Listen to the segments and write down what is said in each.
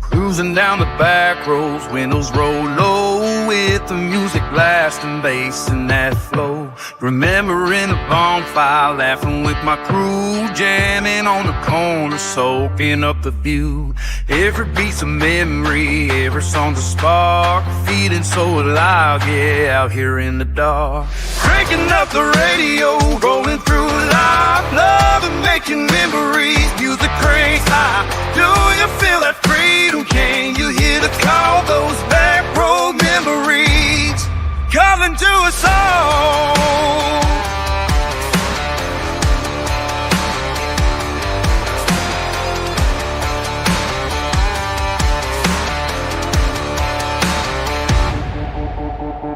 Cruising down the back roads, windows roll low, with the music blasting, bass and that flow. Remembering the bonfire, laughing with my crew, jamming on the corner, soaking up the view. Every beat's a memory, every song's a spark, feeling so alive, yeah, out here in the dark. Cranking up the radio, rolling through life, loving making memories, music cranks high. Do you feel that freedom? Can you hear the call? Those back road memories calling to us all.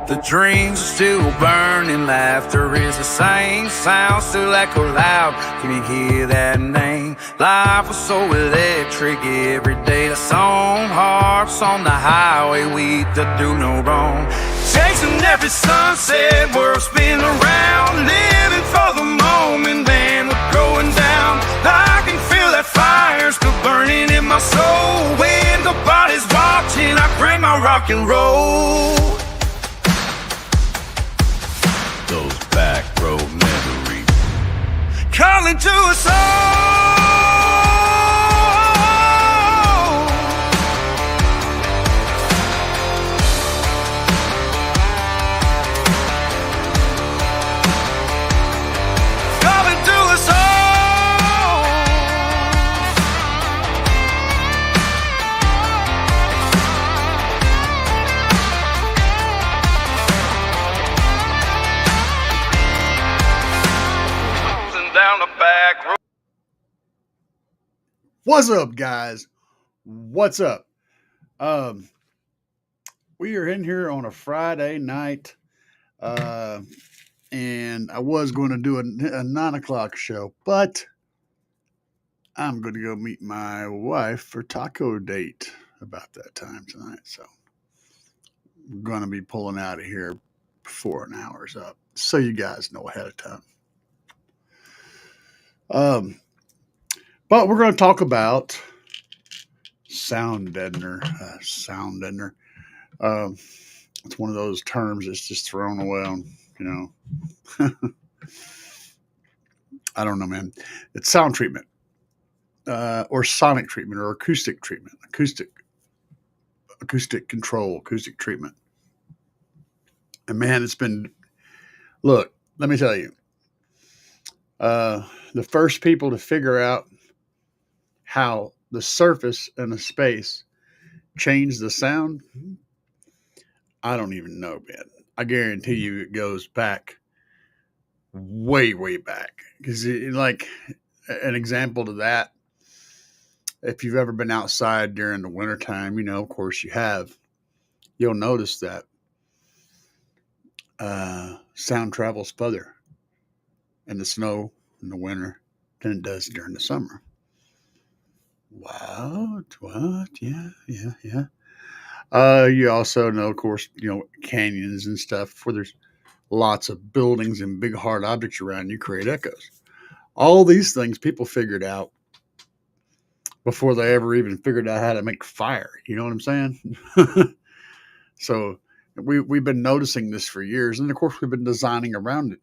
The dreams are still burning, laughter is the same, sound still echo loud, can you hear that name? Life was so electric, every day the song, hearts on the highway, we to do no wrong. Chasing every sunset, world spin around, living for the moment, then we're going down. I can feel that fire still burning in my soul, when nobody's watching, I bring my rock and roll. Those back road memories calling to us all. Calling to us all. Down the back road. What's up, guys? What's up? We are in here on a Friday night, and I was going to do a 9 o'clock show, but I'm going to go meet my wife for taco date about that time tonight, so we're going to be pulling out of here before an hour's up, so you guys know ahead of time. But we're going to talk about sound deadener. It's one of those terms that's just thrown away on, I don't know, man. It's sound treatment, or sonic treatment, or acoustic treatment, acoustic control, acoustic treatment. And man, look, let me tell you, the first people to figure out how the surface and the space change the sound, I don't even know, man. I guarantee you it goes back way, way back. Because, like, an example to that, if you've ever been outside during the wintertime, of course you have, you'll notice that sound travels further in the snow in the winter than it does during the summer. What? Yeah. You also know, of course, canyons and stuff where there's lots of buildings and big hard objects around you create echoes. All these things people figured out before they ever even figured out how to make fire. You know what I'm saying? So we've been noticing this for years. And of course, we've been designing around it.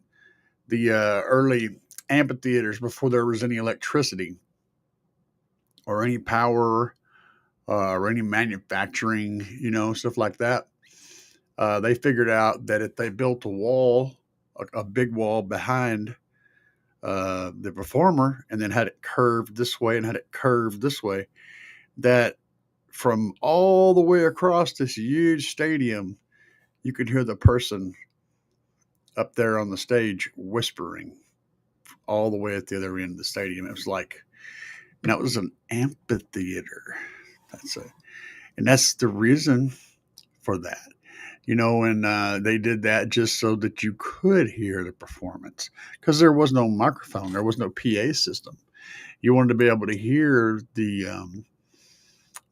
The early amphitheaters, before there was any electricity or any power or any manufacturing, stuff like that, they figured out that if they built a wall, a big wall behind the performer, and then had it curved this way and had it curved this way, that from all the way across this huge stadium, you could hear the person up there on the stage whispering all the way at the other end of the stadium. It was like, and that was an amphitheater. That's a, and that's the reason for that. And they did that just so that you could hear the performance because there was no microphone, there was no PA system. You wanted to be able to hear the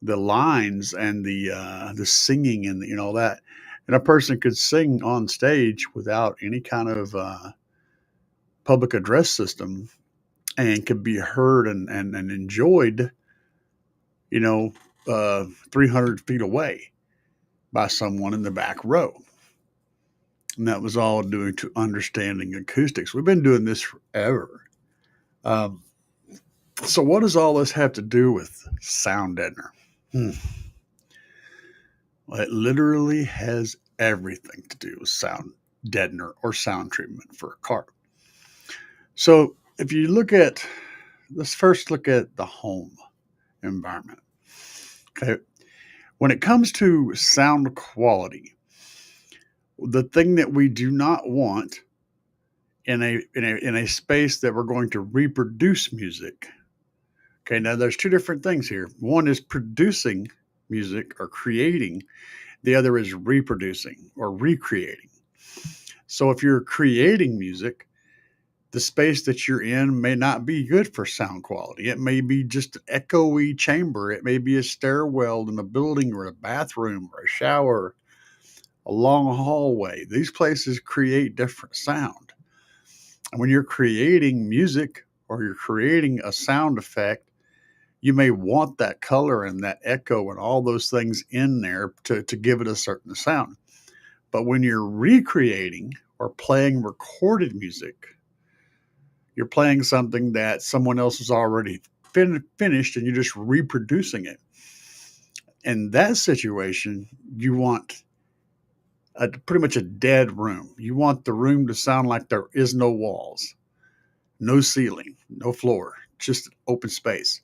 lines and the singing and that, and a person could sing on stage without any kind of public address system and could be heard and enjoyed, 300 feet away by someone in the back row. And that was all due to understanding acoustics. We've been doing this forever. Um, so, what does all this have to do with sound deadener? Well, it literally has everything to do with sound deadener or sound treatment for a car. So, if you let's first look at the home environment. Okay. When it comes to sound quality, the thing that we do not want in a space that we're going to reproduce music. Okay, now there's two different things here. One is producing music or creating, the other is reproducing or recreating. So if you're creating music, the space that you're in may not be good for sound quality. It may be just an echoey chamber. It may be a stairwell in a building or a bathroom or a shower, a long hallway. These places create different sound. And when you're creating music or you're creating a sound effect, you may want that color and that echo and all those things in there to give it a certain sound. But when you're recreating or playing recorded music, you're playing something that someone else has already finished and you're just reproducing it. In that situation, you want pretty much a dead room. You want the room to sound like there is no walls, no ceiling, no floor, just open space.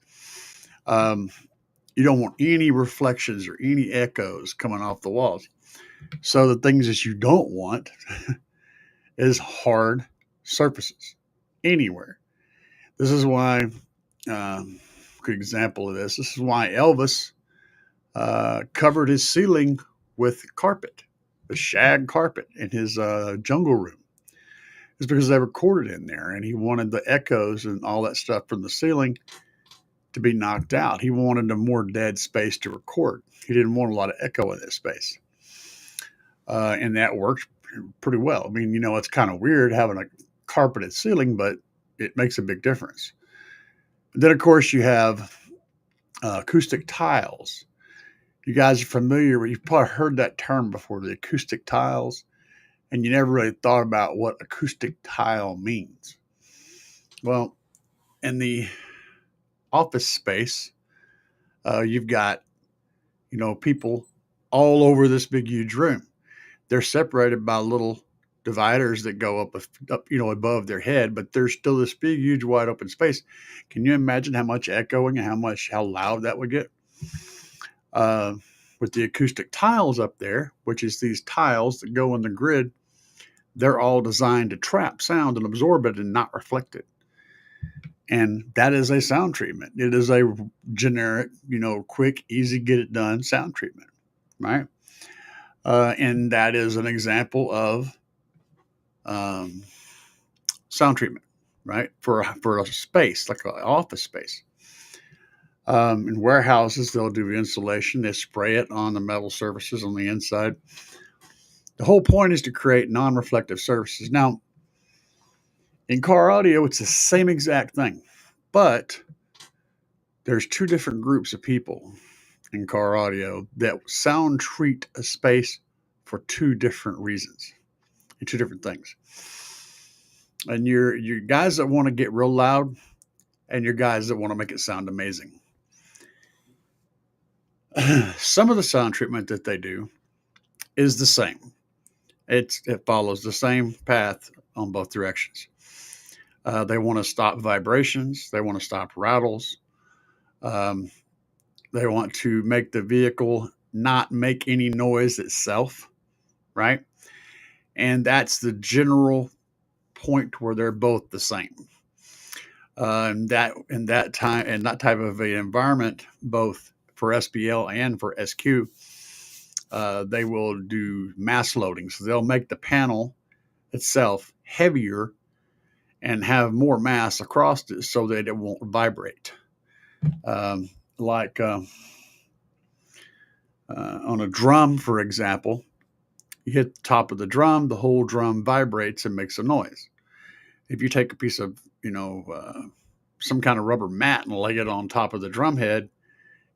You don't want any reflections or any echoes coming off the walls. So the things that you don't want is hard surfaces anywhere. This is why, good example of this, this is why Elvis covered his ceiling with carpet, the shag carpet in his jungle room. It's because they recorded in there and he wanted the echoes and all that stuff from the ceiling to be knocked out. He wanted a more dead space to record. He didn't want a lot of echo in that space. And that worked pretty well. I mean, it's kind of weird having a carpeted ceiling, but it makes a big difference. And then, of course, you have acoustic tiles. You guys are familiar with, you've probably heard that term before, the acoustic tiles, and you never really thought about what acoustic tile means. Well, in the office space, you've got, people all over this big, huge room. They're separated by little dividers that go up, above their head, but there's still this big, huge, wide open space. Can you imagine how much echoing and how loud that would get? With the acoustic tiles up there, which is these tiles that go in the grid, they're all designed to trap sound and absorb it and not reflect it. And that is a sound treatment. It is a generic, quick, easy, get it done sound treatment, right? And that is an example of sound treatment, right? For a space, like an office space. In warehouses, they'll do insulation. They spray it on the metal surfaces on the inside. The whole point is to create non-reflective surfaces. Now, in car audio, it's the same exact thing, but there's two different groups of people in car audio that sound treat a space for two different reasons and two different things. And your guys that want to get real loud and your guys that want to make it sound amazing. Some of the sound treatment that they do is the same. It follows the same path on both directions. They want to stop vibrations. They want to stop rattles. They want to make the vehicle not make any noise itself, right? And that's the general point where they're both the same. In that time and that type of an environment, both for SPL and for SQ, they will do mass loading. So they'll make the panel itself heavier and have more mass across it so that it won't vibrate. Um, like on a drum, for example, you hit the top of the drum, the whole drum vibrates and makes a noise. If you take a piece of, some kind of rubber mat and lay it on top of the drum head,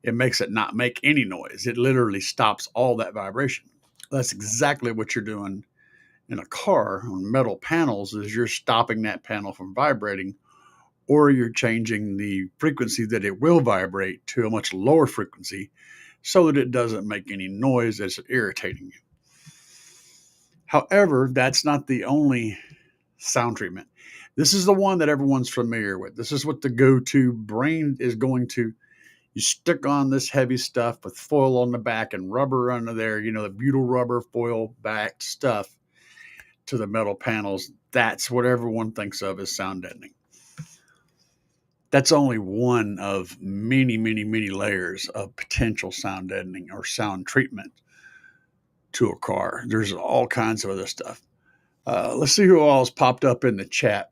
it makes it not make any noise. It literally stops all that vibration. That's exactly what you're doing in a car on metal panels, is you're stopping that panel from vibrating, or you're changing the frequency that it will vibrate to a much lower frequency so that it doesn't make any noise that's irritating you. However, that's not the only sound treatment. This is the one that everyone's familiar with. This is what the go-to brain is going to. You stick on this heavy stuff with foil on the back and rubber under there, the butyl rubber foil backed stuff to the metal panels. That's what everyone thinks of as sound deadening. That's only one of many, many, many layers of potential sound deadening or sound treatment to a car. There's all kinds of other stuff. Let's see who all's popped up in the chat.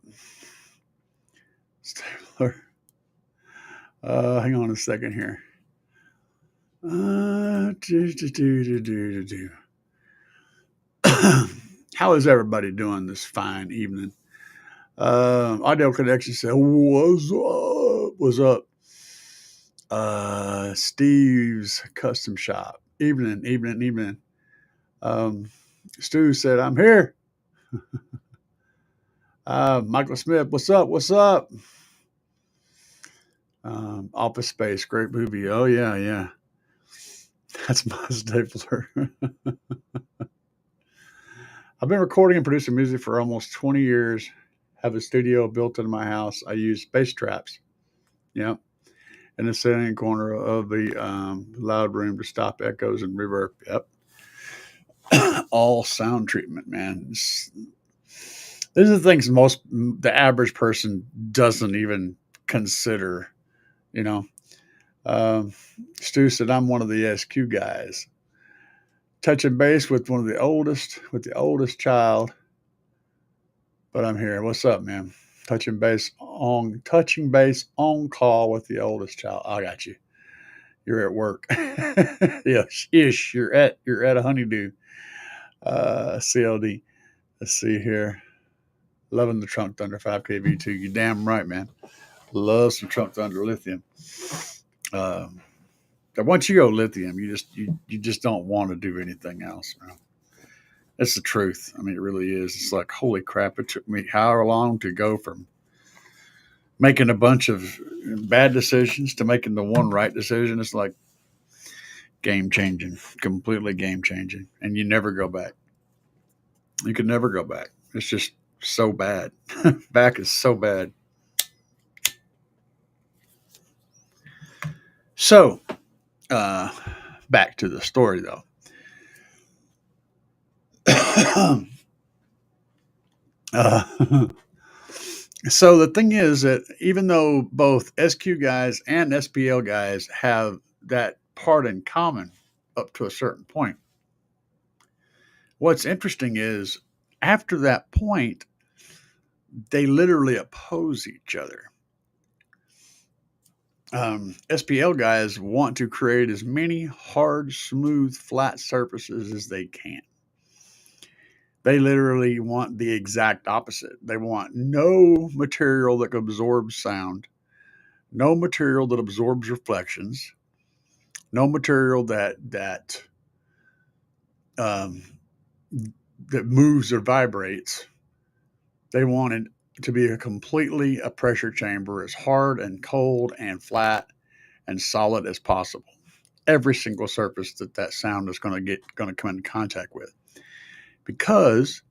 Hang on a second here. How is everybody doing this fine evening? Audio Connection said, "What's up? What's up?" Steve's Custom Shop. Evening. Stu said, "I'm here." Michael Smith, what's up? Office Space, great movie. Oh yeah. That's my stapler. I've been recording and producing music for almost 20 years. Have a studio built in my house. I use bass traps. Yep. In the center corner of the loud room to stop echoes and reverb. Yep. All sound treatment, man. These are the things the average person doesn't even consider, Stu said, "I'm one of the SQ guys. Touching base with the oldest child, but I'm here. What's up, man? Touching base on call with the oldest child. I got you. You're at work. Yes, ish. You're at a honeydew. CLD. Let's see here. Loving the Trunk Thunder 5K V2. You damn right, man. Love some Trunk Thunder Lithium. Once you go lithium, you just don't want to do anything else, man. That's the truth. I mean, it really is. It's like, holy crap, it took me however long to go from making a bunch of bad decisions to making the one right decision. It's like game changing, completely game changing. And you never go back. You can never go back. It's just so bad. Back is so bad. So, back to the story though. So the thing is that even though both SQ guys and SPL guys have that part in common up to a certain point, what's interesting is after that point, they literally oppose each other. SPL guys want to create as many hard, smooth, flat surfaces as they can. They literally want the exact opposite. They want no material that absorbs sound, no material that absorbs reflections, no material that moves or vibrates. They want it to be a pressure chamber, as hard and cold and flat and solid as possible. Every single surface that sound is going to come in contact with, because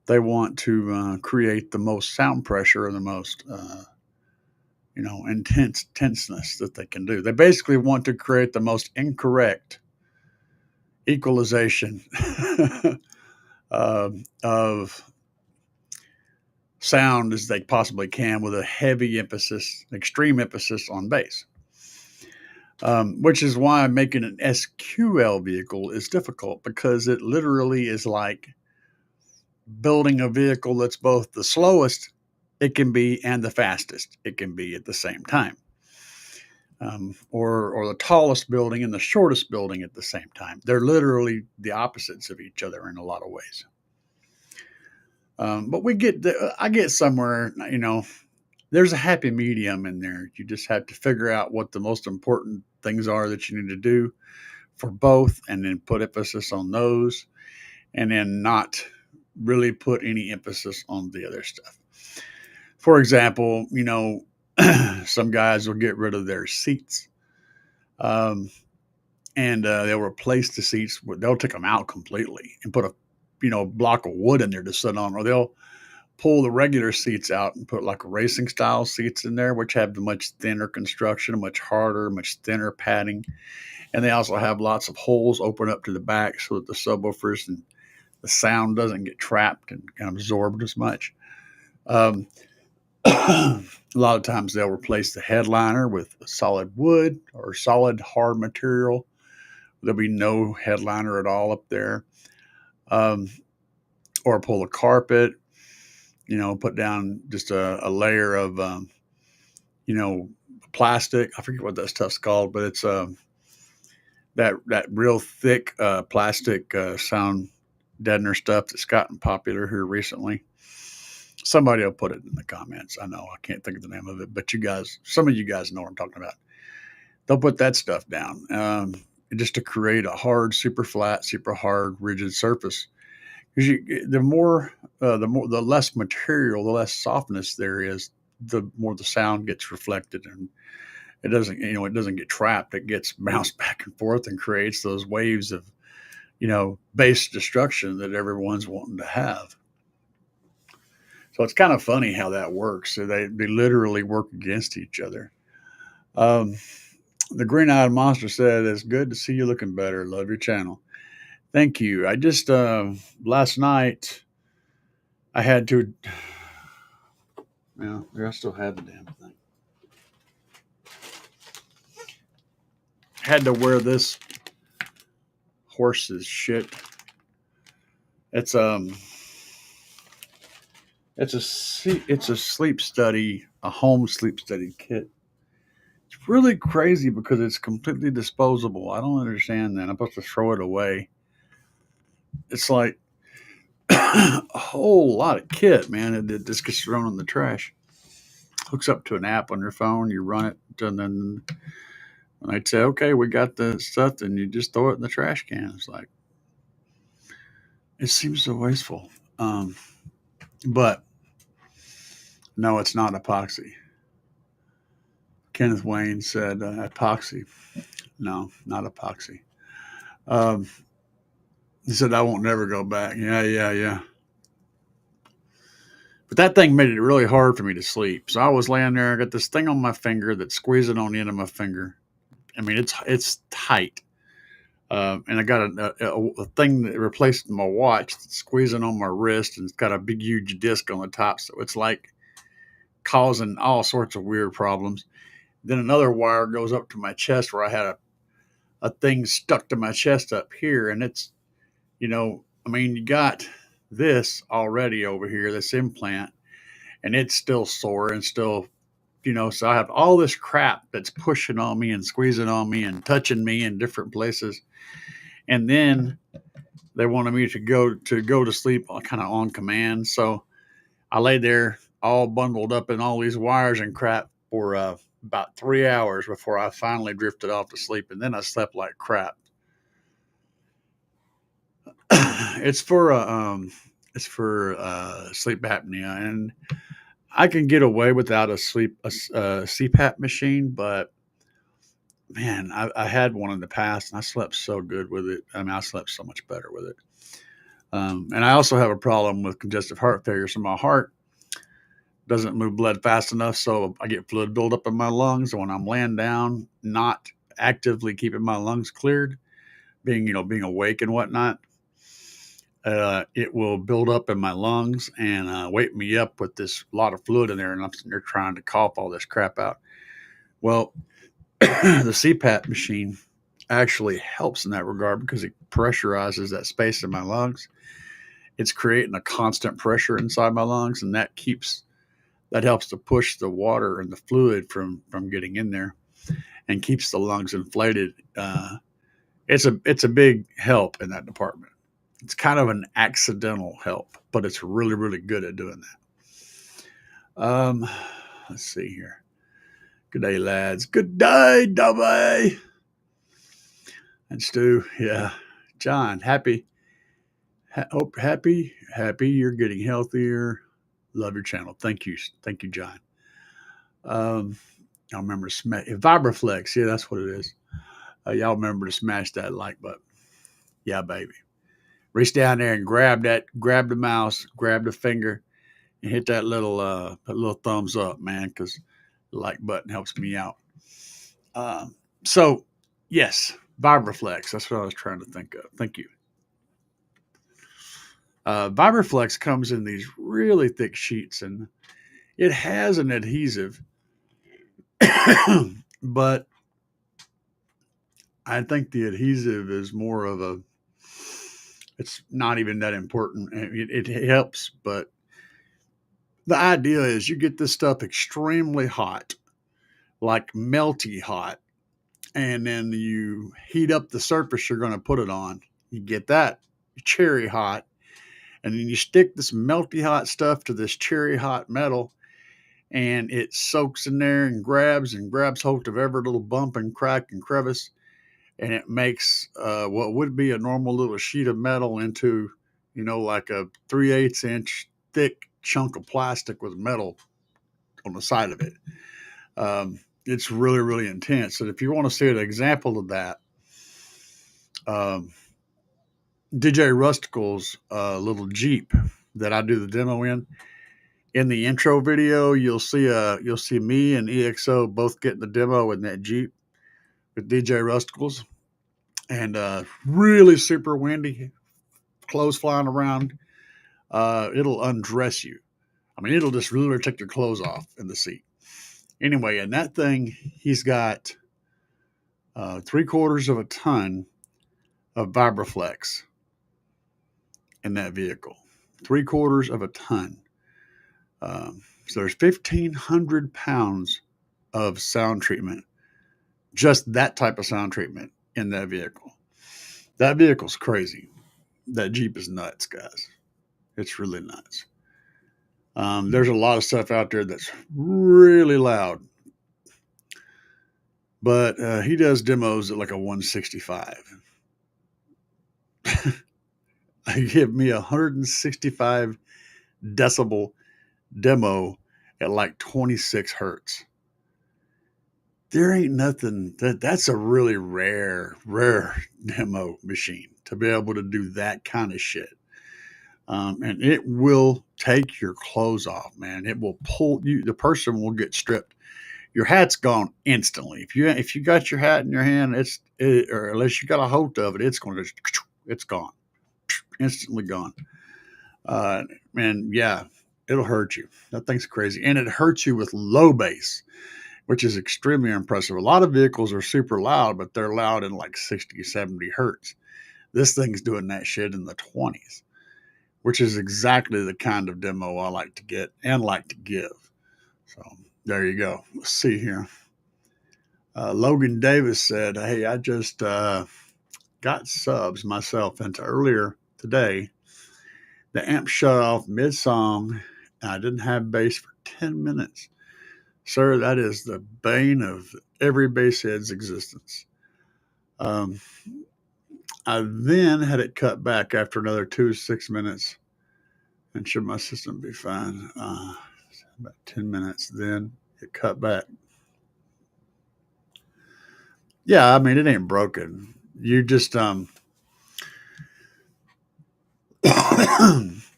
they want to create the most sound pressure and the most intenseness that they can do. They basically want to create the most incorrect equalization of sound as they possibly can, with a heavy emphasis, extreme emphasis on bass. Which is why making an SQL vehicle is difficult, because it literally is like building a vehicle that's both the slowest it can be and the fastest it can be at the same time. Or the tallest building and the shortest building at the same time. They're literally the opposites of each other in a lot of ways. But I get somewhere, there's a happy medium in there. You just have to figure out what the most important things are that you need to do for both, and then put emphasis on those, and then not really put any emphasis on the other stuff. For example, some guys will get rid of their seats, and they'll replace the seats. They'll take them out completely and put a block of wood in there to sit on, or they'll pull the regular seats out and put like racing style seats in there, which have the much thinner construction, much harder, much thinner padding. And they also have lots of holes open up to the back so that the subwoofers and the sound doesn't get trapped and absorbed as much. A lot of times they'll replace the headliner with solid wood or solid hard material. There'll be no headliner at all up there. Or pull a carpet, put down just a layer of, plastic. I forget what that stuff's called, but it's that real thick plastic sound deadener stuff that's gotten popular here recently. Somebody will put it in the comments. I know I can't think of the name of it, but some of you guys know what I'm talking about. They'll put that stuff down just to create a hard, super flat, super hard, rigid surface. Because the less material, the less softness there is, the more the sound gets reflected, and it doesn't get trapped. It gets bounced back and forth and creates those waves of, bass destruction that everyone's wanting to have. So it's kind of funny how that works. So they literally work against each other. The Green-Eyed Monster said, "It's good to see you looking better. Love your channel." Thank you. I just, last night, I had to, I still have the damn thing. Had to wear this horse's shit. It's a sleep study, a home sleep study kit. It's really crazy because it's completely disposable. I don't understand that. I'm supposed to throw it away. It's like a whole lot of kit, man. It just gets thrown in the trash. Hooks up to an app on your phone. You run it, and then they'd say, "Okay, we got the stuff," and you just throw it in the trash can. It's like, it seems so wasteful. But no, it's not epoxy. Kenneth Wayne said epoxy. No, not epoxy. He said, "I won't never go back." Yeah. But that thing made it really hard for me to sleep. So I was laying there. I got this thing on my finger that's squeezing on the end of my finger. I mean, it's tight. And I got a thing that replaced my watch that's squeezing on my wrist, and it's got a big, huge disc on the top. So it's like causing all sorts of weird problems. Then another wire goes up to my chest where I had a thing stuck to my chest up here. And it's, you got this already over here, this implant, and it's still sore and still, so I have all this crap that's pushing on me and squeezing on me and touching me in different places. And then they wanted me to go to sleep kind of on command. So I lay there all bundled up in all these wires and crap for about 3 hours before I finally drifted off to sleep. And then I slept like crap. It's for sleep apnea, and I can get away without a CPAP machine, but man, I had one in the past and I slept so good with it. I mean, I slept so much better with it. And I also have a problem with congestive heart failure. So my heart doesn't move blood fast enough. So I get fluid buildup in my lungs. And when I'm laying down, not actively keeping my lungs cleared, being awake and whatnot, it will build up in my lungs and wake me up with this lot of fluid in there, and I'm sitting there trying to cough all this crap out. Well, the CPAP machine actually helps in that regard because it pressurizes that space in my lungs. It's creating a constant pressure inside my lungs, and that helps to push the water and the fluid from getting in there and keeps the lungs inflated. It's a big help in that department. It's kind of an accidental help, but it's really, really good at doing that. Let's see here. Good day, lads. Good day, Dubby. And Stu, yeah. John, happy you're getting healthier. Love your channel. Thank you, John. I remember Vibraflex. Yeah, that's what it is. Y'all remember to smash that like button. Yeah, baby. Reach down there and grab the mouse, grab the finger, and hit that little thumbs up, man, because the like button helps me out. So, yes, Vibraflex. That's what I was trying to think of. Thank you. Vibraflex comes in these really thick sheets, and it has an adhesive, but I think the adhesive is more of a. It's not even that important. It helps, but the idea is you get this stuff extremely hot, like melty hot, and then you heat up the surface you're going to put it on. You get that cherry hot, and then you stick this melty hot stuff to this cherry hot metal, and it soaks in there and grabs hold of every little bump and crack and crevice, and it makes what would be a normal little sheet of metal into, like a 3/8 inch thick chunk of plastic with metal on the side of it. It's really, really intense. And if you want to see an example of that, DJ Rusticle's little Jeep that I do the demo in the intro video, you'll see me and EXO both getting the demo in that Jeep with DJ Rusticles, and really super windy, clothes flying around. It'll undress you. I mean, it'll just literally take your clothes off in the seat. Anyway, in that thing, he's got 3/4 of a ton of Vibraflex in that vehicle. 3/4 of a ton. So there's 1,500 pounds of sound treatment, just that type of sound treatment in that vehicle. That vehicle's crazy. That Jeep is nuts, guys. It's really nuts. There's a lot of stuff out there that's really loud, but he does demos at like a 165. I give me a 165 decibel demo at like 26 hertz. There ain't nothing that's a really rare demo machine to be able to do that kind of shit. And it will take your clothes off, man. It will pull you. The person will get stripped. Your hat's gone instantly. If you got your hat in your hand, or unless you got a hold of it, it's gone, instantly gone. And yeah, it'll hurt you. That thing's crazy, and it hurts you with low bass, which is extremely impressive. A lot of vehicles are super loud, but they're loud in like 60, 70 hertz. This thing's doing that shit in the 20s, which is exactly the kind of demo I like to get and like to give. So there you go. Let's see here. Logan Davis said, hey, I just got subs myself into earlier today. The amp shut off mid-song, and I didn't have bass for 10 minutes. Sir, that is the bane of every bass head's existence. I then had it cut back after another 2 to 6 minutes, and should my system be fine? About 10 minutes, then it cut back. Yeah, I mean, it ain't broken. You just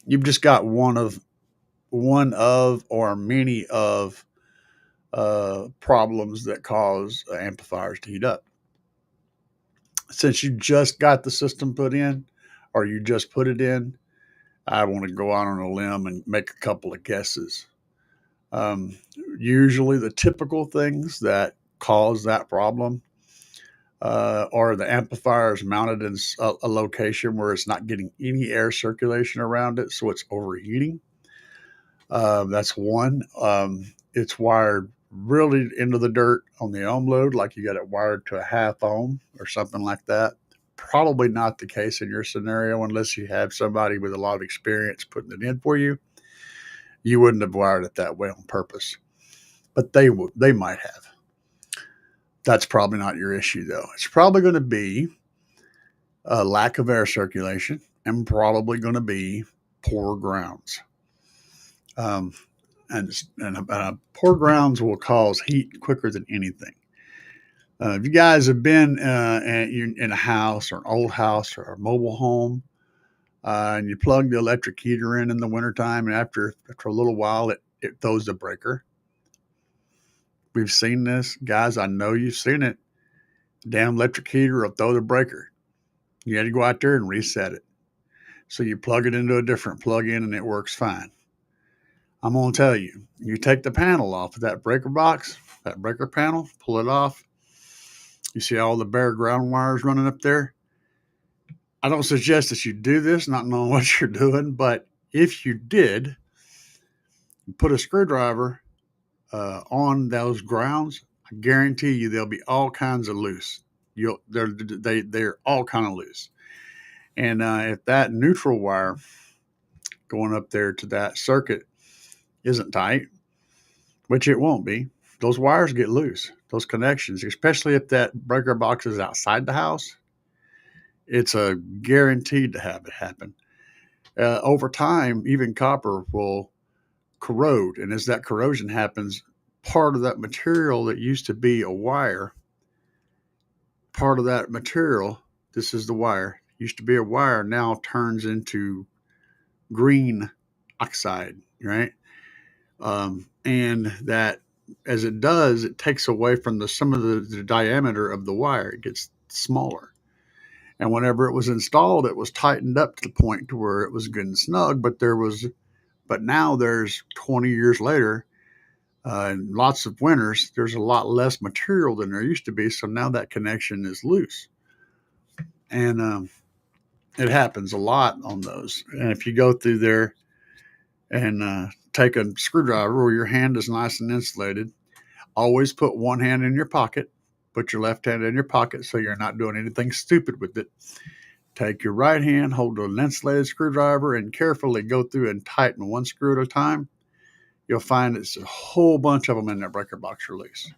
you've just got one of or many of problems that cause amplifiers to heat up. Since you just got the system put in, or you just put it in, I want to go out on a limb and make a couple of guesses. Um, Usually, the typical things that cause that problem are the amplifier is mounted in a location where it's not getting any air circulation around it, so it's overheating. That's one. It's wired really into the dirt on the ohm load, like you got it wired to a half ohm or something like that. Probably not the case in your scenario unless you have somebody with a lot of experience putting it in for you. You wouldn't have wired it that way on purpose, but they might have. That's probably not your issue though. It's probably going to be a lack of air circulation and probably going to be poor grounds. Um, and poor grounds will cause heat quicker than anything. If you guys have been in a house or an old house or a mobile home, and you plug the electric heater in the wintertime, and after a little while, it throws the breaker. We've seen this. Guys, I know you've seen it. Damn electric heater will throw the breaker. You got to go out there and reset it. So you plug it into a different plug-in and it works fine. I'm going to tell you, you take the panel off of that breaker box, that breaker panel, pull it off. You see all the bare ground wires running up there? I don't suggest that you do this, not knowing what you're doing, but if you did, put a screwdriver on those grounds, I guarantee you there'll be all kinds of loose. They're all kind of loose. And if that neutral wire going up there to that circuit isn't tight, which it won't be, those wires get loose. Those connections, especially if that breaker box is outside the house, it's a guaranteed to have it happen. Over time, even copper will corrode. And as that corrosion happens, part of that material that used to be a wire, part of that material, this is the wire, used to be a wire, now turns into green oxide, right? And that, as it does, it takes away from some of the diameter of the wire. It gets smaller. And whenever it was installed, it was tightened up to the point to where it was good and snug. But now there's 20 years later, and lots of winters, there's a lot less material than there used to be. So now that connection is loose. And it happens a lot on those. And if you go through there and take a screwdriver where your hand is nice and insulated, always put one hand in your pocket, put your left hand in your pocket so you're not doing anything stupid with it. Take your right hand, hold an insulated screwdriver, and carefully go through and tighten one screw at a time. You'll find it's a whole bunch of them in that breaker box release.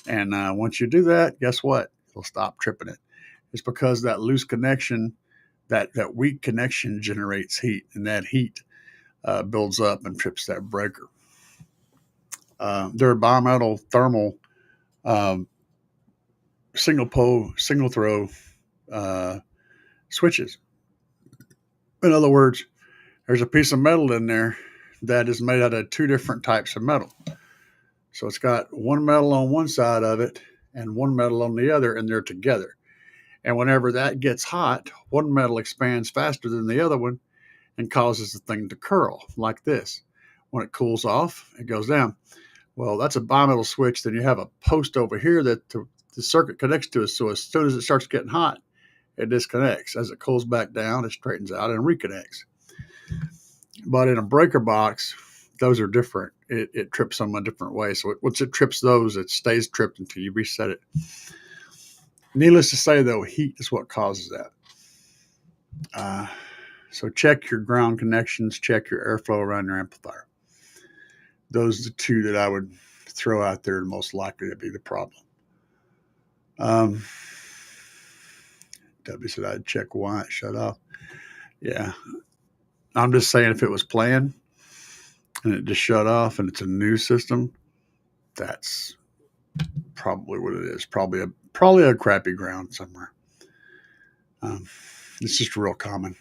And once you do that, guess what? It'll stop tripping it. It's because that loose connection, that weak connection generates heat, and that heat builds up and trips that breaker. There are bimetal thermal single throw switches. In other words, there's a piece of metal in there that is made out of two different types of metal. So it's got one metal on one side of it and one metal on the other, and they're together. And whenever that gets hot, one metal expands faster than the other one and causes the thing to curl like this. When it cools off, it goes down. Well, that's a bimetal switch. Then you have a post over here that the circuit connects to. So as soon as it starts getting hot, it disconnects. As it cools back down, it straightens out and reconnects. But in a breaker box, those are different. It trips them a different way. So once it trips those, it stays tripped until you reset it. Needless to say, though, heat is what causes that. So check your ground connections, check your airflow around your amplifier. Those are the two that I would throw out there most likely to be the problem. W said I'd check why it shut off. Yeah. I'm just saying if it was planned and it just shut off and it's a new system, that's probably what it is. Probably a crappy ground somewhere. It's just real common.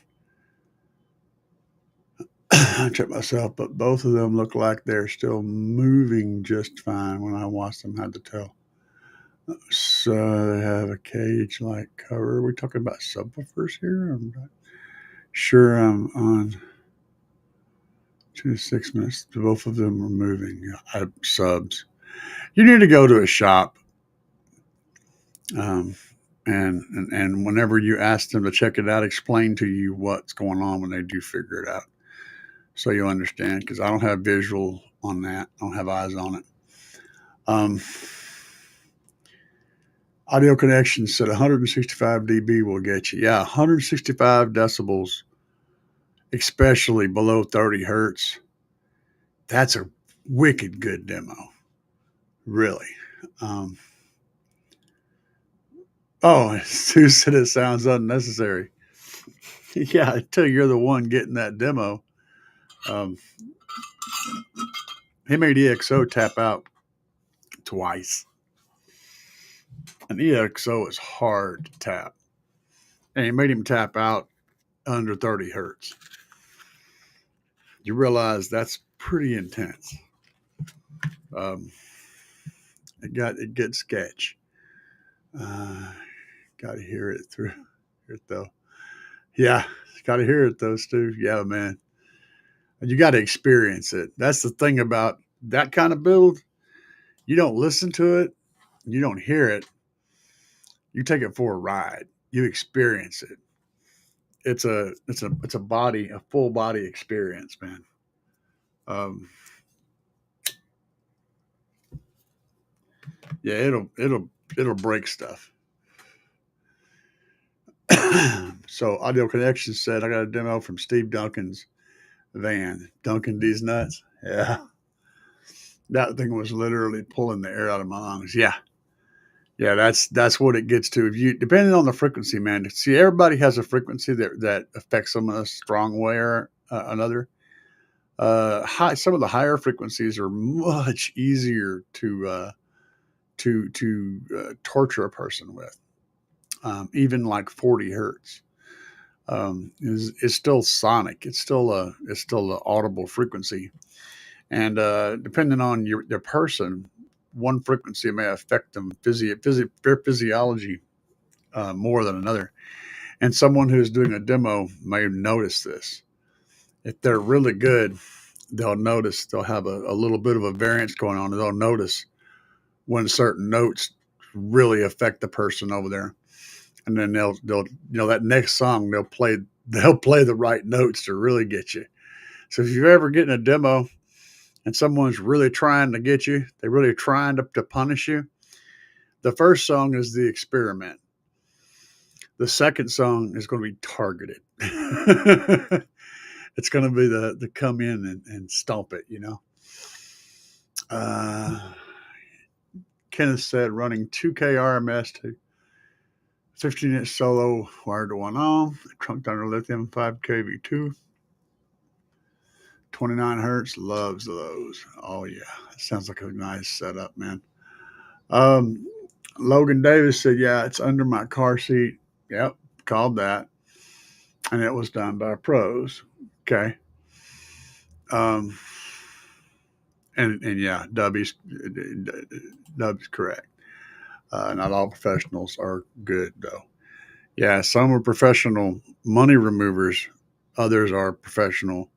I checked myself, but both of them look like they're still moving just fine when I watched them, had to tell. So they have a cage-like cover. Are we talking about subwoofers here? Sure, I'm on 2 to 6 minutes. Both of them are moving. Subs. You need to go to a shop, um, and whenever you ask them to check it out, explain to you what's going on when they do figure it out, so you'll understand. Because I don't have visual on that. I don't have eyes on it. Um, Audio Connection said 165 dB will get you. Yeah, 165 decibels, especially below 30 hertz. That's a wicked good demo, really. Um, Sue said it sounds unnecessary. Yeah, until you're the one getting that demo. Um, he made EXO tap out twice. And EXO is hard to tap. And he made him tap out under 30 hertz. You realize that's pretty intense. Um, it gets sketch. Got to hear it through it though. Yeah, got to hear it though, Stu. Yeah, man. You got to experience it. That's the thing about that kind of build. You don't listen to it, you don't hear it. You take it for a ride. You experience it. It's a full body experience, man. Um, yeah, it'll break stuff. So Audio Connection said I got a demo from Steve Duncan's van. Duncan D's nuts. Yeah. That thing was literally pulling the air out of my lungs. Yeah. Yeah, that's what it gets to. If you depending on the frequency, man. See, everybody has a frequency that affects them in a strong way or another. Some of the higher frequencies are much easier to torture a person with. Even like 40 hertz is still sonic. It's still an audible frequency, and depending on your person, one frequency may affect them their physiology more than another. And someone who's doing a demo may notice this. If they're really good, they'll have a little bit of a variance going on, and they'll notice when certain notes really affect the person over there. And then they'll that next song they'll play the right notes to really get you. So if you're ever getting a demo and someone's really trying to get you, they're really trying to punish you, the first song is the experiment. The second song is going to be targeted. It's going to be the come in and stomp it, Kenneth said running 2K RMS to 15-inch solo wired to one ohm, trunked under lithium 5K V2, 29 hertz, loves those. Oh yeah, that sounds like a nice setup, man. Um, Logan Davis said, yeah, it's under my car seat. Yep, called that. And it was done by pros. Okay. Um, and yeah, Dubby's correct. Not all professionals are good, though. Yeah, some are professional money removers. Others are professional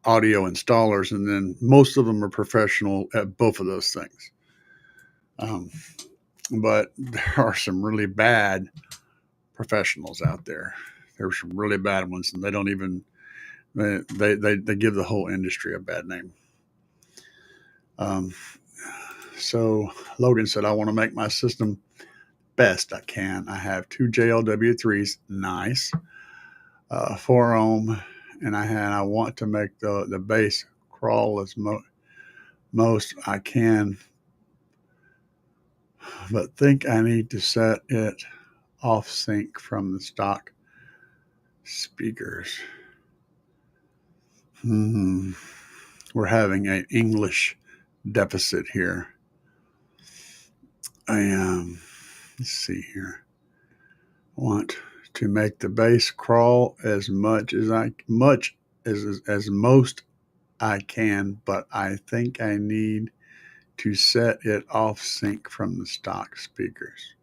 audio installers. And then most of them are professional at both of those things. But there are some really bad professionals out there. There's some really bad ones, and they don't even they give the whole industry a bad name. So Logan said, I want to make my system best I can. I have two JLW3s, nice, 4 ohm, and I want to make the bass crawl as most I can, but think I need to set it off sync from the stock speakers. We're having an English deficit here. Let's see here. I want to make the bass crawl as much as most I can, but I think I need to set it off sync from the stock speakers.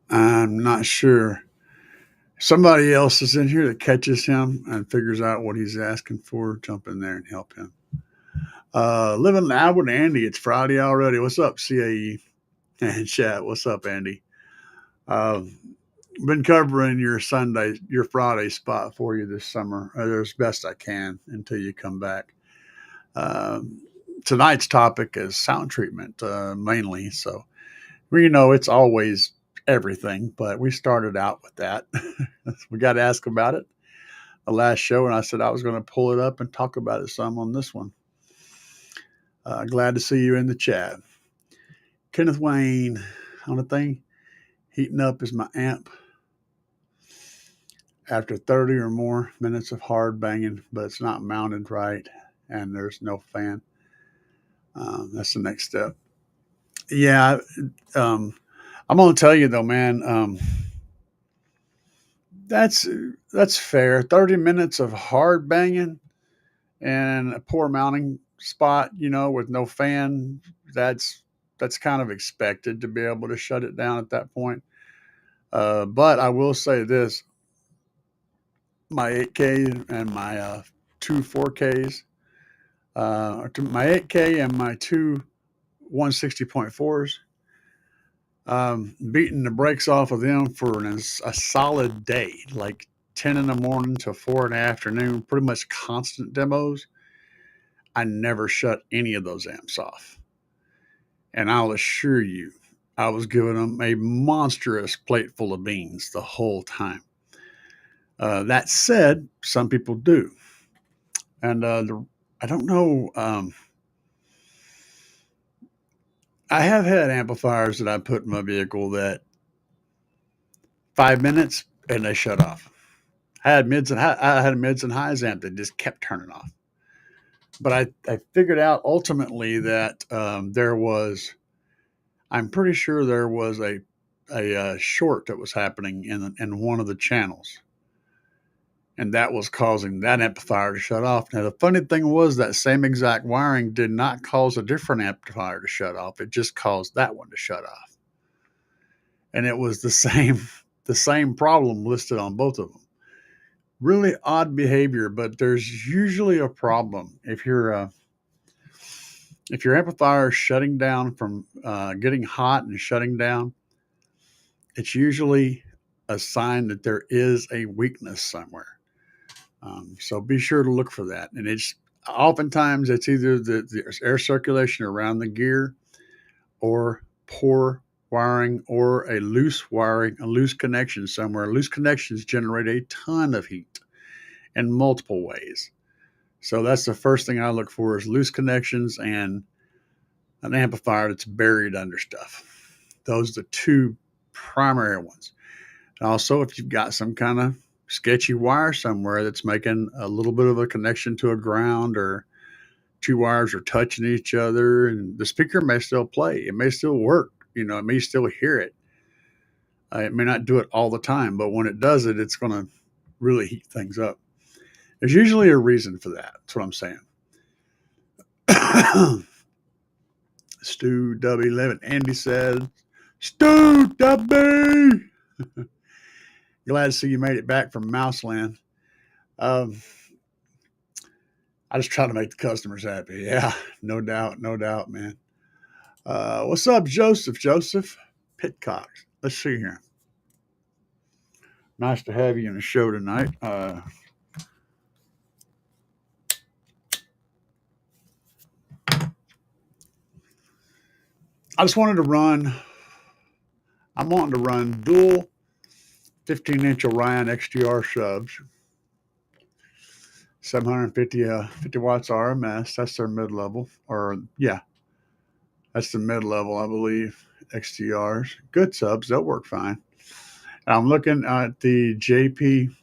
I'm not sure Somebody else is in here that catches him and figures out what he's asking for, jump in there and help him. Living loud with Andy. It's Friday already. What's up, CAE and chat? What's up, Andy? Been covering your Friday spot for you this summer as best I can until you come back. Tonight's topic is sound treatment mainly. So, it's always everything, but we started out with that. We got to ask about it the last show, and I said I was going to pull it up and talk about it some on this one. Glad to see you in the chat. Kenneth Wayne, on the thing, heating up is my amp after 30 or more minutes of hard banging, but it's not mounted right, and there's no fan. That's the next step. Yeah, I'm going to tell you, though, man, that's fair. 30 minutes of hard banging and a poor mounting spot, with no fan, that's kind of expected to be able to shut it down at that point. But I will say this, my 8K and my two 4Ks, my 8K and my two 160.4s, beating the brakes off of them for a solid day, like 10 in the morning to 4 in the afternoon, pretty much constant demos. I never shut any of those amps off. And I'll assure you, I was giving them a monstrous plate full of beans the whole time. That said, some people do. And I don't know. I have had amplifiers that I put in my vehicle that 5 minutes and they shut off. I had mids and highs amp that just kept turning off. But I figured out ultimately that I'm pretty sure there was a short that was happening in one of the channels. And that was causing that amplifier to shut off. Now, the funny thing was that same exact wiring did not cause a different amplifier to shut off. It just caused that one to shut off. And it was the same problem listed on both of them. Really odd behavior, but there's usually a problem if your amplifier is shutting down from getting hot and shutting down. It's usually a sign that there is a weakness somewhere. So be sure to look for that. And oftentimes it's either the air circulation around the gear, or poor wiring, or a loose connection somewhere. Loose connections generate a ton of heat in multiple ways. So that's the first thing I look for, is loose connections and an amplifier that's buried under stuff. Those are the two primary ones. And also, if you've got some kind of sketchy wire somewhere that's making a little bit of a connection to a ground, or two wires are touching each other, and the speaker may still play. It may still work. It may still hear it. It may not do it all the time, but when it does it, it's going to really heat things up. There's usually a reason for that. That's what I'm saying. Stu W11. Andy said, Stu W. Glad to see you made it back from Mouseland. I just try to make the customers happy. Yeah, no doubt, man. What's up, Joseph? Joseph Pitcock. Let's see here. Nice to have you in the show tonight. I'm wanting to run dual 15-inch Orion XTR subs, 750 watts RMS. That's their mid-level, that's the mid-level, I believe. XTRs, good subs, they'll work fine. And I'm looking at the JP8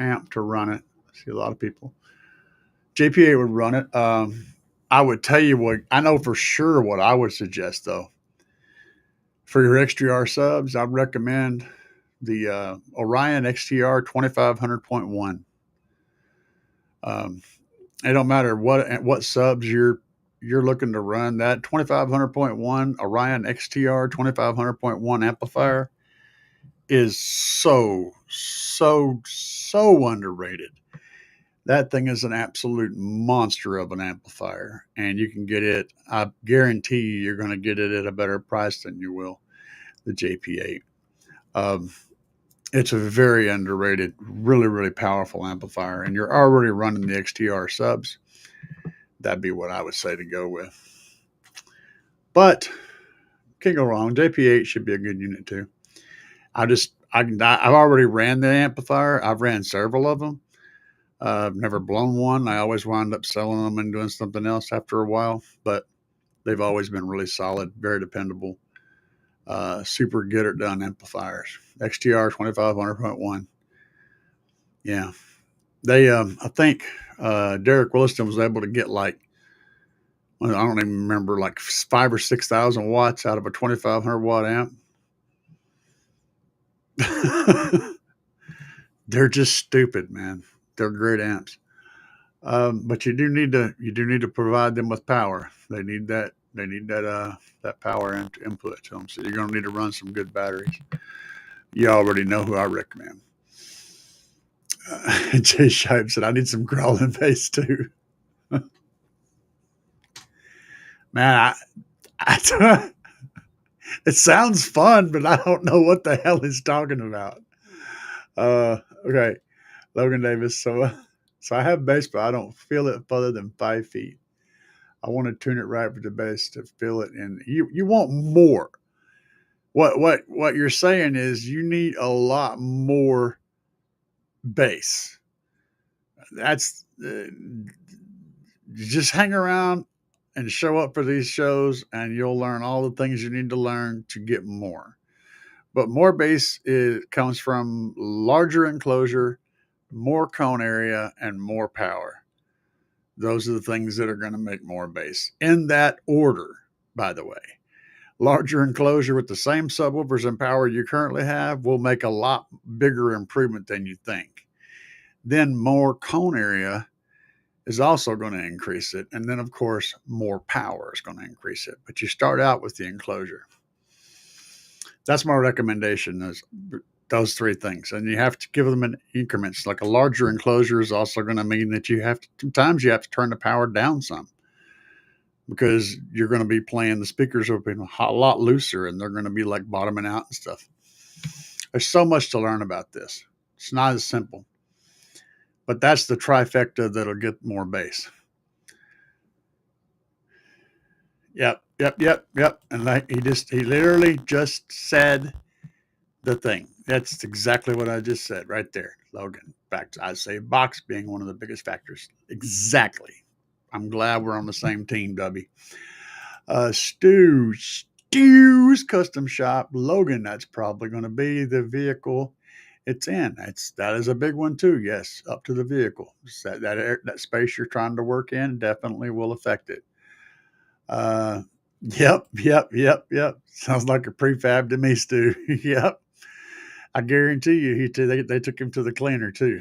amp to run it. I see a lot of people. JP8 would run it. I would tell you what I know for sure. What I would suggest, though, for your XTR subs, I'd recommend the Orion XTR 2500.1. It don't matter what subs you're looking to run. That 2500.1 Orion XTR 2500.1 amplifier is so underrated. That thing is an absolute monster of an amplifier, and you can get it. I guarantee you're going to get it at a better price than you will the JP8. Um, it's a very underrated, really, really powerful amplifier, and you're already running the XTR subs. That'd be what I would say to go with. But can't go wrong. JP8 should be a good unit too. I've already ran the amplifier. I've ran several of them. I've never blown one. I always wound up selling them and doing something else after a while, but they've always been really solid, very dependable, super get it done amplifiers. XTR 2500.1. Yeah. I think Derek Williston was able to get like, I don't even remember, like 5,000 or 6,000 watts out of a 2,500 watt amp. They're just stupid, man. They're great amps. But you do need to provide them with power. They need that that power input to them. So you're going to need to run some good batteries. You already know who I recommend. Jay Shipe said, "I need some growling bass too." Man, it sounds fun, but I don't know what the hell he's talking about. Okay, Logan Davis. So I have bass, but I don't feel it further than 5 feet. I want to tune it right for the bass to feel it, and you want more. What you're saying is you need a lot more bass. That's just hang around and show up for these shows, and you'll learn all the things you need to learn to get more. But more bass comes from larger enclosure, more cone area, and more power. Those are the things that are going to make more bass in that order, by the way. Larger enclosure with the same subwoofers and power you currently have will make a lot bigger improvement than you think. Then more cone area is also going to increase it. And then, of course, more power is going to increase it. But you start out with the enclosure. That's my recommendation, is those three things. And you have to give them in increments. Like a larger enclosure is also going to mean that sometimes you have to turn the power down some, because you're going to be playing, the speakers will be a lot looser and they're going to be like bottoming out and stuff. There's so much to learn about this. It's not as simple. But that's the trifecta that'll get more bass. Yep. And he literally just said the thing. That's exactly what I just said right there, Logan. In fact, I'd say box being one of the biggest factors. Exactly. I'm glad we're on the same team, Dubby. Stu's Custom Shop. Logan, that's probably going to be the vehicle it's in. That is a big one too. Yes, up to the vehicle. That space you're trying to work in definitely will affect it. Yep. Sounds like a prefab to me, Stu. Yep. I guarantee you, they took him to the cleaner too.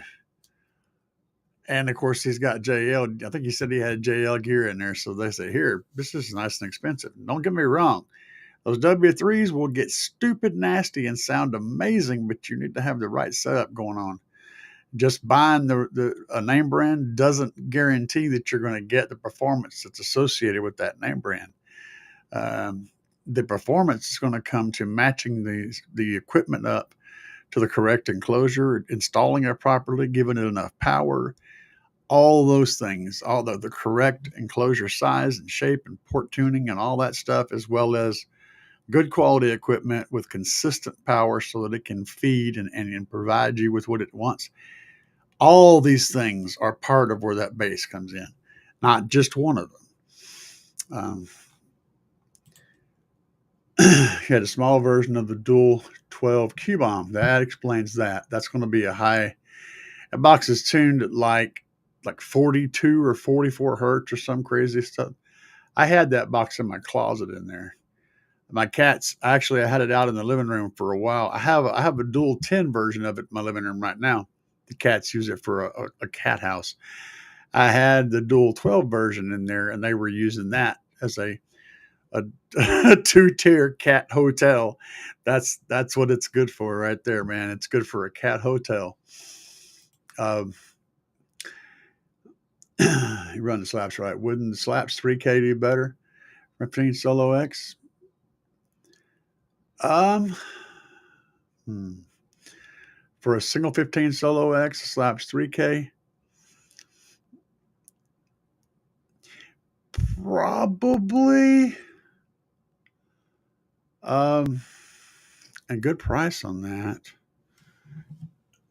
And of course, he's got JL. I think he said he had JL gear in there. So they say, here, this is nice and expensive. Don't get me wrong. Those W3s will get stupid nasty and sound amazing, but you need to have the right setup going on. Just buying a name brand doesn't guarantee that you're going to get the performance that's associated with that name brand. The performance is going to come to matching the equipment up to the correct enclosure, installing it properly, giving it enough power, all those things, all the correct enclosure size and shape and port tuning and all that stuff, as well as good quality equipment with consistent power so that it can feed and provide you with what it wants. All these things are part of where that bass comes in, not just one of them. He had a small version of the dual 12 Q-bomb. That explains that. That's going to be a high. That box is tuned at like 42 or 44 hertz or some crazy stuff. I had that box in my closet in there. My cats, I had it out in the living room for a while. I have a dual 10 version of it in my living room right now. The cats use it for a cat house. I had the dual 12 version in there, and they were using that as a a, a 2-tier cat hotel. That's what it's good for right there, man. It's good for a cat hotel. Um, you run the Slapz right. Wouldn't the Slapz 3K do better? 15 Solo X? Um, hmm. For a single 15 Solo X, Slapz 3K? Probably. And good price on that.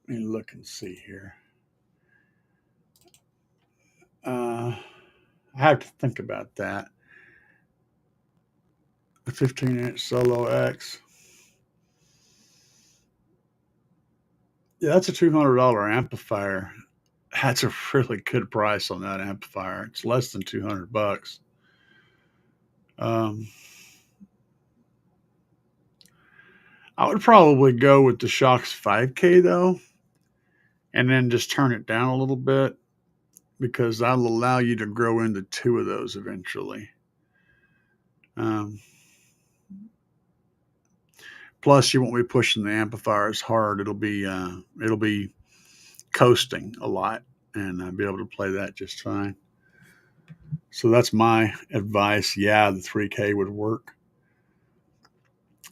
Let me look and see here. I have to think about that. The 15-inch Solo X. Yeah, that's a $200 amplifier. That's a really good price on that amplifier. It's less than $200. Um, I would probably go with the Shox 5K though, and then just turn it down a little bit because that'll allow you to grow into 2 of those eventually. Plus, you won't be pushing the amplifier as hard. It'll be coasting a lot, and I'll be able to play that just fine. So that's my advice. Yeah, the 3K would work.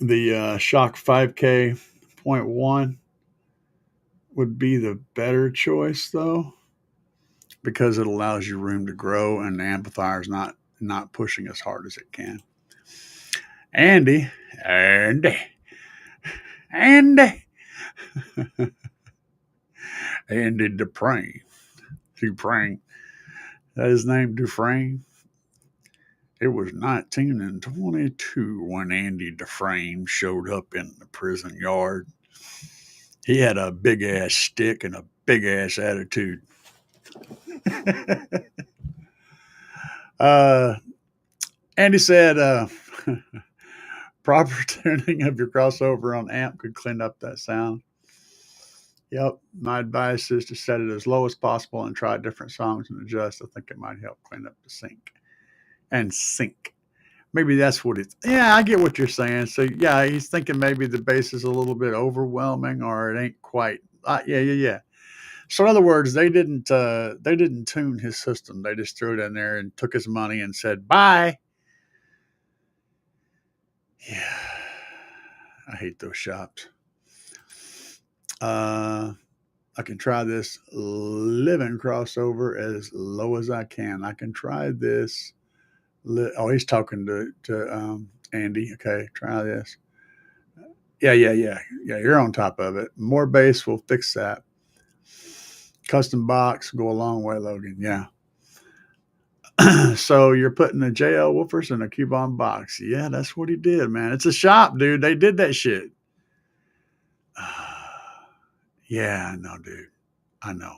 The Shock 5K 0.1 would be the better choice, though, because it allows you room to grow, and the amplifier is not pushing as hard as it can. Andy, Andy Dufresne. That is named Dufresne. It was 1922 when Andy Dufresne showed up in the prison yard. He had a big ass stick and a big ass attitude. Andy said, proper tuning of your crossover on amp could clean up that sound. Yep, my advice is to set it as low as possible and try different songs and adjust. I think it might help clean up the sync. Maybe that's what it's. Yeah, I get what you're saying. So yeah, he's thinking maybe the bass is a little bit overwhelming, or it ain't quite. Yeah. So in other words, they didn't tune his system. They just threw it in there and took his money and said bye. Yeah, I hate those shops. I can try this living crossover as low as I can. I can try this. Oh, he's talking to Andy. Okay, try this. Yeah. You're on top of it. More bass will fix that. Custom box go a long way, Logan. Yeah. So you're putting the JL woofers in a Cubon box. Yeah, that's what he did, man. It's a shop, dude. They did that shit. Yeah, I know, dude. I know.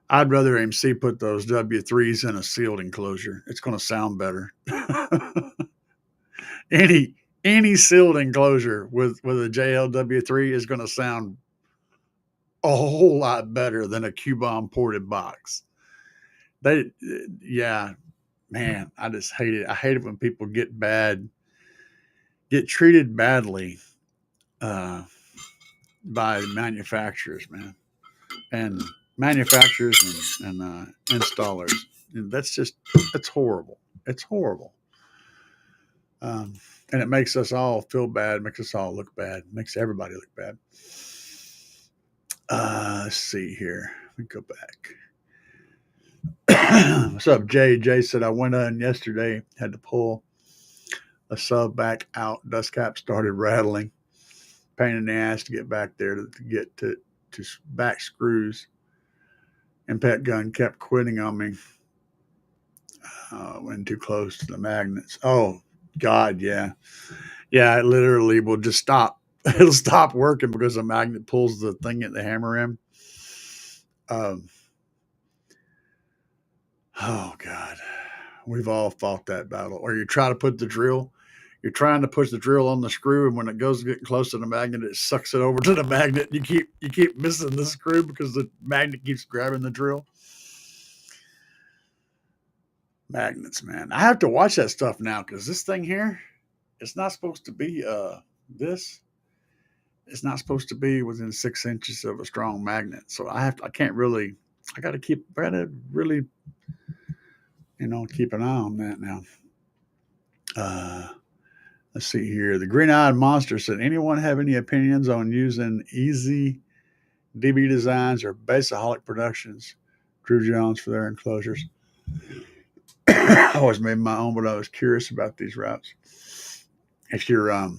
I'd rather MC put those W3s in a sealed enclosure. It's going to sound better. Any sealed enclosure with a JLW3 is going to sound a whole lot better than a Cubon ported box. Yeah, man, I just hate it. I hate it when people get treated badly by manufacturers, man, and manufacturers and installers. That's horrible. It's horrible. And it makes us all feel bad, makes us all look bad, makes everybody look bad. Let's see here. Let me go back. What's up, Jay? Jay said, I went on yesterday, had to pull a sub back out. Dust cap started rattling. Pain in the ass to get back there to get to back screws. And Pet Gun kept quitting on me. Went too close to the magnets. Oh, God, yeah. Yeah, it literally will just stop. It'll stop working because the magnet pulls the thing at the hammer in. Oh, God. We've all fought that battle. Or you try to put the drill, you're trying to push the drill on the screw, and when it goes getting close to the magnet, it sucks it over to the magnet. You keep missing the screw because the magnet keeps grabbing the drill. Magnets, man. I have to watch that stuff now because this thing here, it's not supposed to be this. It's not supposed to be within 6 inches of a strong magnet. So I gotta really, keep an eye on that now. Let's see here. The Green-Eyed Monster said, anyone have any opinions on using Easy DB Designs or Basaholic Productions, Drew Jones, for their enclosures? I always made my own, but I was curious about these routes. If you're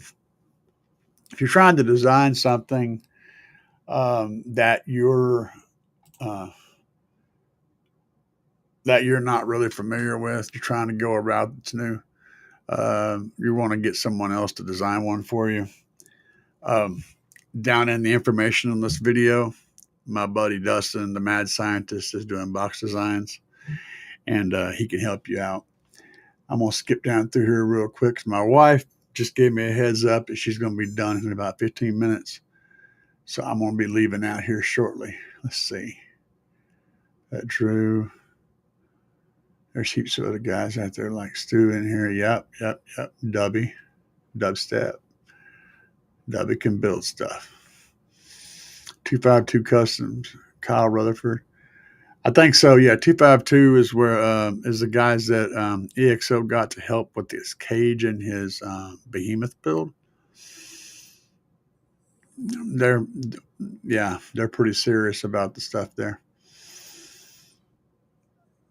trying to design something that you're not really familiar with, you're trying to go a route that's new. You want to get someone else to design one for you. Down in the information on this video, my buddy Dustin, the mad scientist, is doing box designs, and he can help you out. I'm going to skip down through here real quick. My wife just gave me a heads up that she's going to be done in about 15 minutes. So I'm going to be leaving out here shortly. Let's see. That Drew. There's heaps of other guys out there like Stu in here. Yep. Dubby. Dubstep. Dubby can build stuff. 252 Customs. Kyle Rutherford. I think so. Yeah. 252 is where is the guys that EXO got to help with this cage and his Behemoth build. They're pretty serious about the stuff there.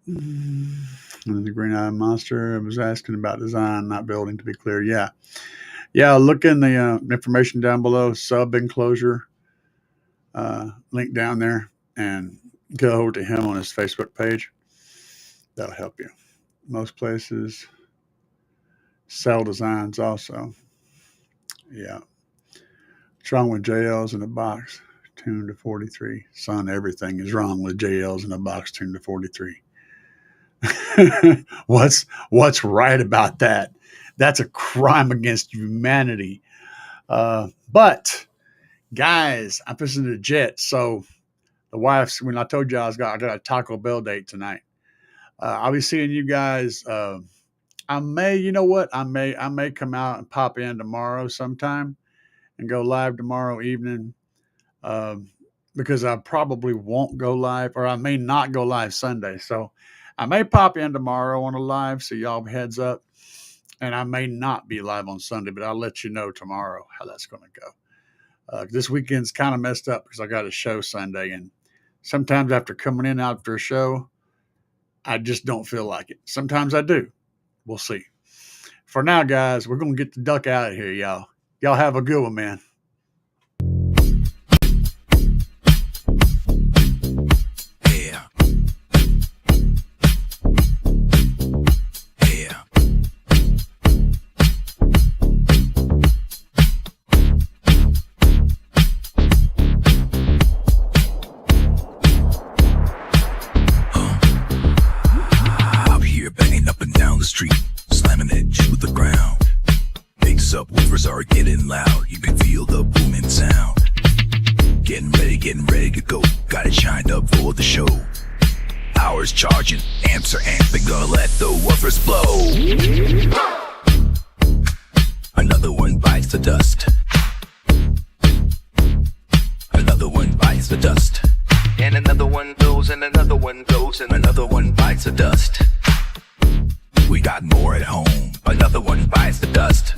And the Green-Eyed Monster was asking about design, not building, to be clear. Yeah. Look in the information down below. Sub enclosure link down there, and go over to him on his Facebook page. That'll help you. Most places sell designs also. Yeah. What's wrong with JLs in a box tuned to 43? Son, everything is wrong with JLs in a box tuned to 43. What's right about that? That's a crime against humanity. But guys, I'm fixing to jet. So the wife's, when I told you I got a Taco Bell date tonight. I'll be seeing you guys. I may come out and pop in tomorrow sometime and go live tomorrow evening. Because I probably won't go live, or I may not go live Sunday. So I may pop in tomorrow on a live, so y'all heads up. And I may not be live on Sunday, but I'll let you know tomorrow how that's going to go. This weekend's kind of messed up because I got a show Sunday, and sometimes after coming in after a show, I just don't feel like it. Sometimes I do. We'll see. For now, guys, we're going to get the duck out of here, y'all. Y'all have a good one, man. Subwoofers are getting loud, you can feel the booming sound. Getting ready to go, got it shined up for the show. Hours charging, amps are amping, gonna let the woofers blow. Another one bites the dust. Another one bites the dust. And another one goes, and another one goes, and another one bites the dust. We got more at home, another one bites the dust.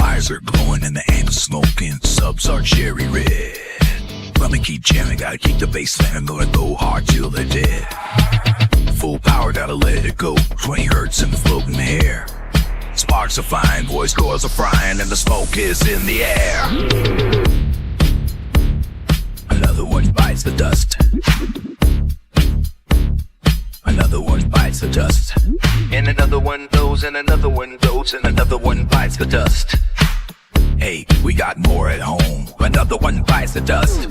Wires are glowing and the amps smoking, subs are cherry red. Let me keep jamming, gotta keep the bass slamming, gonna go hard till they're dead. Full power, gotta let it go, 20 hertz in the floating air. Sparks are flying, voice cords are frying, and the smoke is in the air. Another one bites the dust. Another one bites the dust. And another one goes, and another one goes, and another one bites the dust. Hey, we got more at home. Another one bites the dust.